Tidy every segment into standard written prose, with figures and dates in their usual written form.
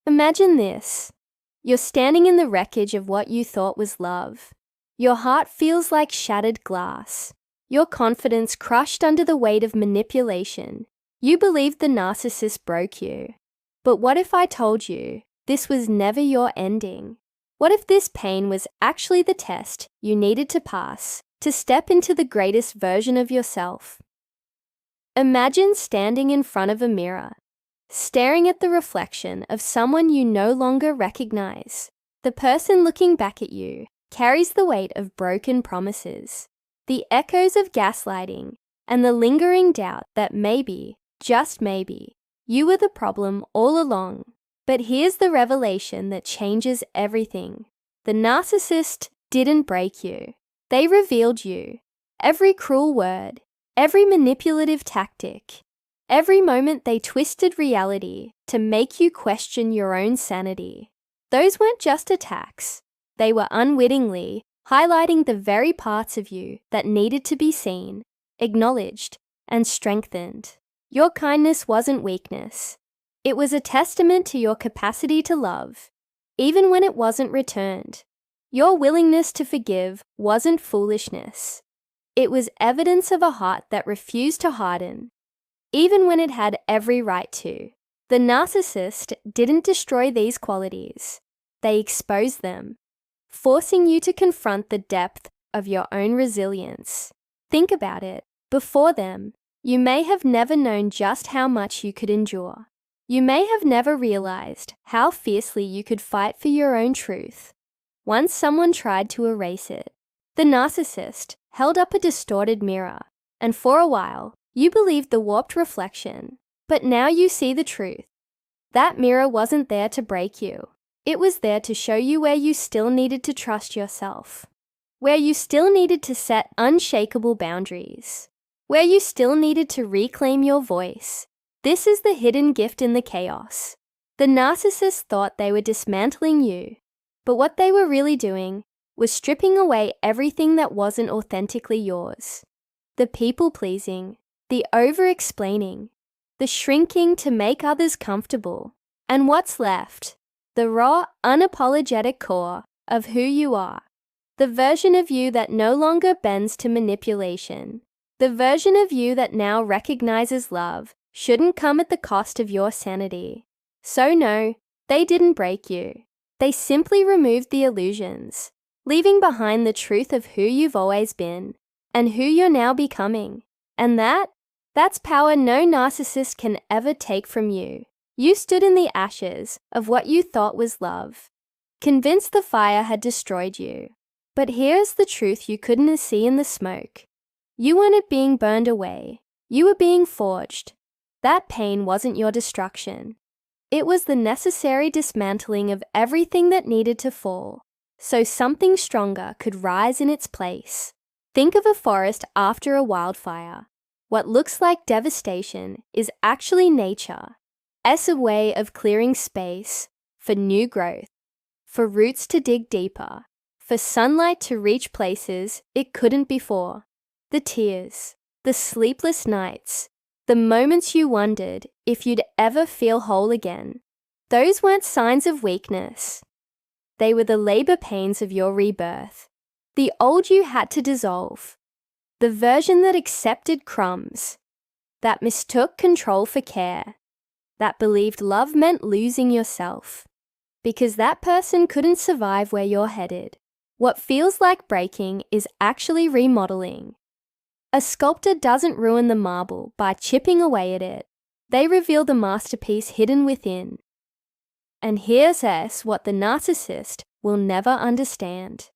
Imagine this. You're standing in the wreckage of what you thought was love. Your heart feels like shattered glass. Your confidence crushed under the weight of manipulation. You believed the narcissist broke you. But what if I told you this was never your ending? What if this pain was actually the test you needed to pass to step into the greatest version of yourself? Imagine standing in front of a mirror, staring at the reflection of someone you no longer recognize. The person looking back at you carries the weight of broken promises, the echoes of gaslighting, and the lingering doubt that maybe, just maybe, you were the problem all along. But here's the revelation that changes everything. The narcissist didn't break you. They revealed you. Every cruel word, every manipulative tactic, every moment they twisted reality to make you question your own sanity. Those weren't just attacks. They were unwittingly highlighting the very parts of you that needed to be seen, acknowledged, and strengthened. Your kindness wasn't weakness. It was a testament to your capacity to love, even when it wasn't returned. Your willingness to forgive wasn't foolishness. It was evidence of a heart that refused to harden, even when it had every right to. The narcissist didn't destroy these qualities. They exposed them, forcing you to confront the depth of your own resilience. Think about it. Before them, you may have never known just how much you could endure. You may have never realized how fiercely you could fight for your own truth. Once someone tried to erase it. The narcissist held up a distorted mirror, and for a while, you believed the warped reflection. But now you see the truth. That mirror wasn't there to break you. It was there to show you where you still needed to trust yourself, where you still needed to set unshakable boundaries, where you still needed to reclaim your voice. This is the hidden gift in the chaos. The narcissist thought they were dismantling you, but what they were really doing was stripping away everything that wasn't authentically yours. The people-pleasing, the over-explaining, the shrinking to make others comfortable. And what's left? The raw, unapologetic core of who you are. The version of you that no longer bends to manipulation. The version of you that now recognizes love shouldn't come at the cost of your sanity. So no, they didn't break you. They simply removed the illusions, leaving behind the truth of who you've always been and who you're now becoming. And that's power no narcissist can ever take from you. You stood in the ashes of what you thought was love, convinced the fire had destroyed you. But here's the truth you couldn't see in the smoke. You weren't being burned away. You were being forged. That pain wasn't your destruction. It was the necessary dismantling of everything that needed to fall, so something stronger could rise in its place. Think of a forest after a wildfire. What looks like devastation is actually nature. As a way of clearing space for new growth, for roots to dig deeper, for sunlight to reach places it couldn't before. The tears, the sleepless nights, the moments you wondered if you'd ever feel whole again, those weren't signs of weakness. They were the labor pains of your rebirth. The old you had to dissolve. The version that accepted crumbs, that mistook control for care, that believed love meant losing yourself, because that person couldn't survive where you're headed. What feels like breaking is actually remodeling. A sculptor doesn't ruin the marble by chipping away at it. They reveal the masterpiece hidden within. And here's what the narcissist will never understand.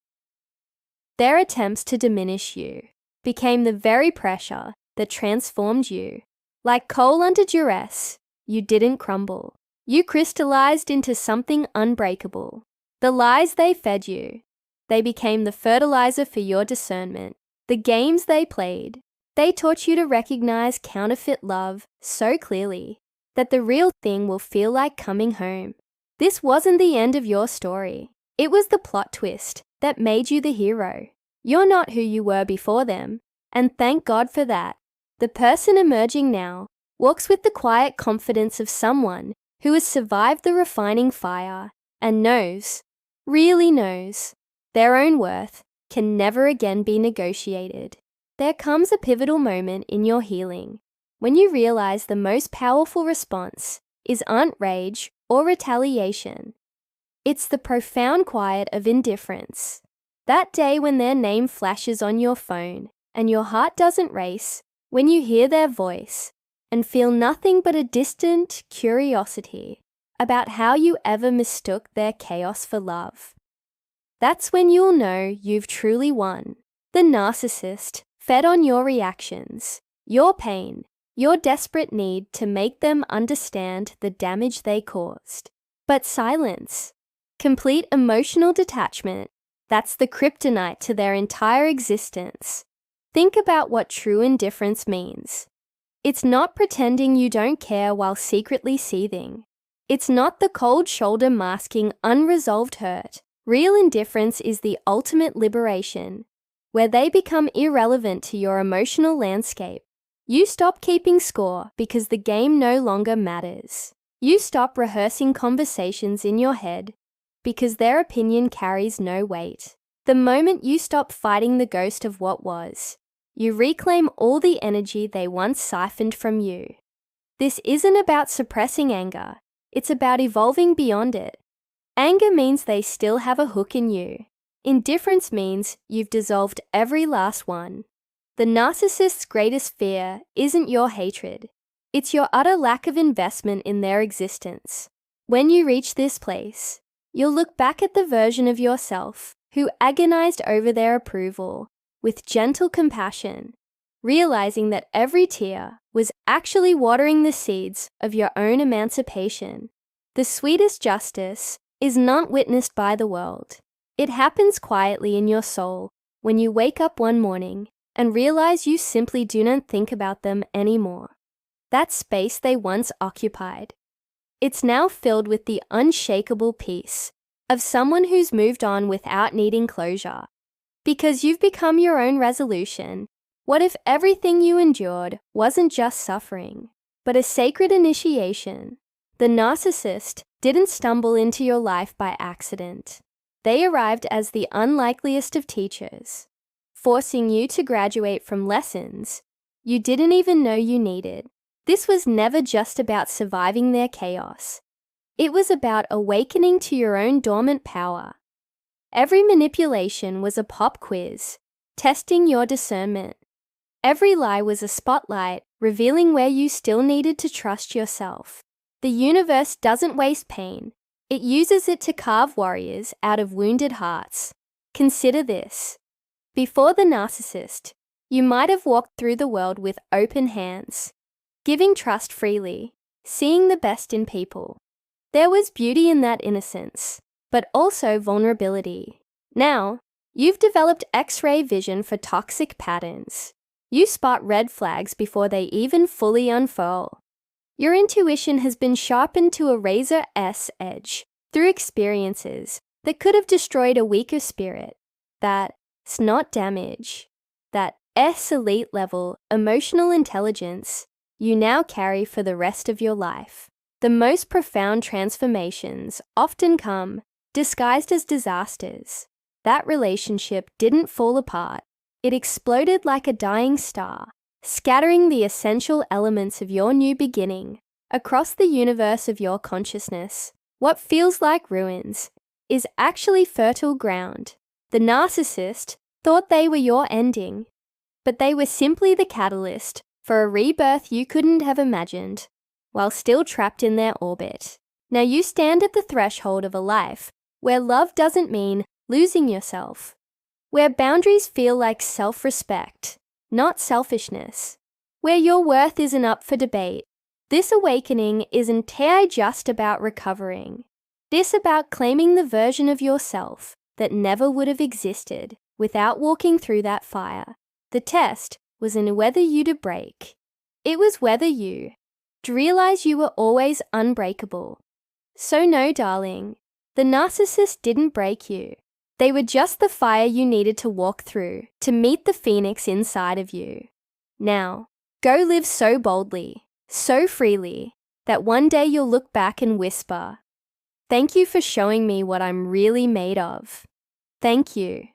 Their attempts to diminish you became the very pressure that transformed you. Like coal under duress, you didn't crumble. You crystallized into something unbreakable. The lies they fed you, they became the fertilizer for your discernment. The games they played, they taught you to recognize counterfeit love so clearly that the real thing will feel like coming home. This wasn't the end of your story. It was the plot twist that made you the hero. You're not who you were before them, and thank God for that. The person emerging now walks with the quiet confidence of someone who has survived the refining fire and knows, really knows, their own worth can never again be negotiated. There comes a pivotal moment in your healing when you realize the most powerful response isn't rage or retaliation. It's the profound quiet of indifference. That day when their name flashes on your phone and your heart doesn't race, when you hear their voice and feel nothing but a distant curiosity about how you ever mistook their chaos for love. That's when you'll know you've truly won. The narcissist fed on your reactions, your pain, your desperate need to make them understand the damage they caused. But silence, complete emotional detachment, that's the kryptonite to their entire existence. Think about what true indifference means. It's not pretending you don't care while secretly seething. It's not the cold shoulder masking unresolved hurt. Real indifference is the ultimate liberation, where they become irrelevant to your emotional landscape. You stop keeping score because the game no longer matters. You stop rehearsing conversations in your head because their opinion carries no weight. The moment you stop fighting the ghost of what was, you reclaim all the energy they once siphoned from you. This isn't about suppressing anger. It's about evolving beyond it. Anger means they still have a hook in you. Indifference means you've dissolved every last one. The narcissist's greatest fear isn't your hatred. It's your utter lack of investment in their existence. When you reach this place, you'll look back at the version of yourself who agonized over their approval with gentle compassion, realizing that every tear was actually watering the seeds of your own emancipation. The sweetest justice is not witnessed by the world. It happens quietly in your soul when you wake up one morning and realize you simply do not think about them anymore. That space they once occupied. It's now filled with the unshakable peace of someone who's moved on without needing closure. Because you've become your own resolution. What if everything you endured wasn't just suffering, but a sacred initiation? The narcissist didn't stumble into your life by accident. They arrived as the unlikeliest of teachers, forcing you to graduate from lessons you didn't even know you needed. This was never just about surviving their chaos. It was about awakening to your own dormant power. Every manipulation was a pop quiz, testing your discernment. Every lie was a spotlight, revealing where you still needed to trust yourself. The universe doesn't waste pain. It uses it to carve warriors out of wounded hearts. Consider this. Before the narcissist, you might have walked through the world with open hands, giving trust freely, seeing the best in people. There was beauty in that innocence, but also vulnerability. Now, you've developed X-ray vision for toxic patterns. You spot red flags before they even fully unfurl. Your intuition has been sharpened to a razor's edge through experiences that could have destroyed a weaker spirit. That's not damage. That elite level emotional intelligence you now carry for the rest of your life. The most profound transformations often come disguised as disasters. That relationship didn't fall apart. It exploded like a dying star, scattering the essential elements of your new beginning across the universe of your consciousness. What feels like ruins is actually fertile ground. The narcissist thought they were your ending, but they were simply the catalyst for a rebirth you couldn't have imagined, while still trapped in their orbit. Now you stand at the threshold of a life where love doesn't mean losing yourself, where boundaries feel like self-respect, not selfishness, where your worth isn't up for debate. This awakening isn't just about recovering. It's about claiming the version of yourself that never would have existed without walking through that fire. The test wasn't whether you'd break. It was whether you'd realize you were always unbreakable. So no, darling, the narcissist didn't break you. They were just the fire you needed to walk through to meet the phoenix inside of you. Now, go live so boldly, so freely, that one day you'll look back and whisper, "Thank you for showing me what I'm really made of. Thank you."